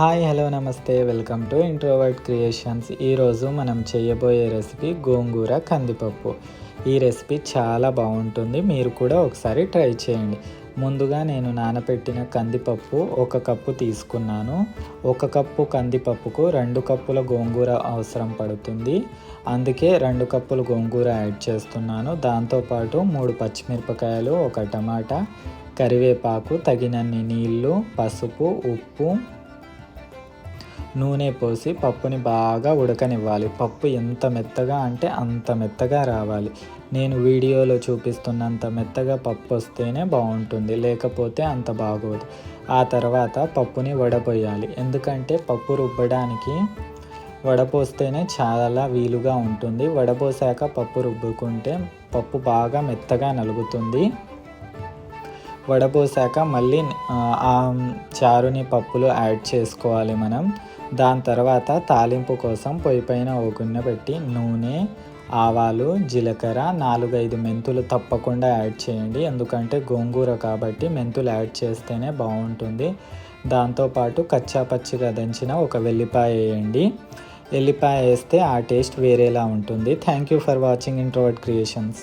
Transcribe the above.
Hi hello నమస్తే welcome to introvert creations. ఈరోజు మనం చేయబోయే రెసిపీ గోంగూర కందిపప్పు. ఈ రెసిపీ చాలా బాగుంటుంది, మీరు కూడా ఒకసారి ట్రై చేయండి. ముందుగా నేను నానబెట్టిన కందిపప్పు 1 కప్పు తీసుకున్నాను. 1 కప్పు కందిపప్పుకు 2 కప్పుల గోంగూర అవసరం పడుతుంది, అందుకే 2 కప్పులు గోంగూర యాడ్ చేస్తున్నాను. దాంతోపాటు 3 పచ్చిమిరపకాయలు, 1 టమాటా, కరివేపాకు, తగినన్ని నీళ్ళు, పసుపు, ఉప్పు, నూనె పోసి పప్పుని బాగా ఉడకనివ్వాలి. పప్పు ఎంత మెత్తగా అంటే అంత మెత్తగా రావాలి. నేను వీడియోలో చూపిస్తున్నంత మెత్తగా పప్పు వస్తేనే బాగుంటుంది, లేకపోతే అంత బాగోదు. ఆ తర్వాత పప్పుని వడపోయాలి, ఎందుకంటే పప్పు రుబ్బడానికి వడపోస్తేనే చాలా వీలుగా ఉంటుంది. వడపోసాక పప్పు రుబ్బుకుంటే పప్పు బాగా మెత్తగా నలుగుతుంది. వడపోసాక మళ్ళీ ఆ చారుని పప్పులో యాడ్ చేసుకోవాలి మనం. దాని తర్వాత తాలింపు కోసం పొయ్యి పైన ఒక గిన్నె పెట్టి నూనె, ఆవాలు, జీలకర్ర, 4-5 మెంతులు తప్పకుండా యాడ్ చేయండి, ఎందుకంటే గోంగూర కాబట్టి మెంతులు యాడ్ చేస్తేనే బాగుంటుంది. దాంతోపాటు కచ్చా పచ్చిగా దంచిన ఒక వెల్లిపాయ వేయండి. వెల్లిపాయ వేస్తే ఆ టేస్ట్ వేరేలా ఉంటుంది. Thank you for watching introvert creations.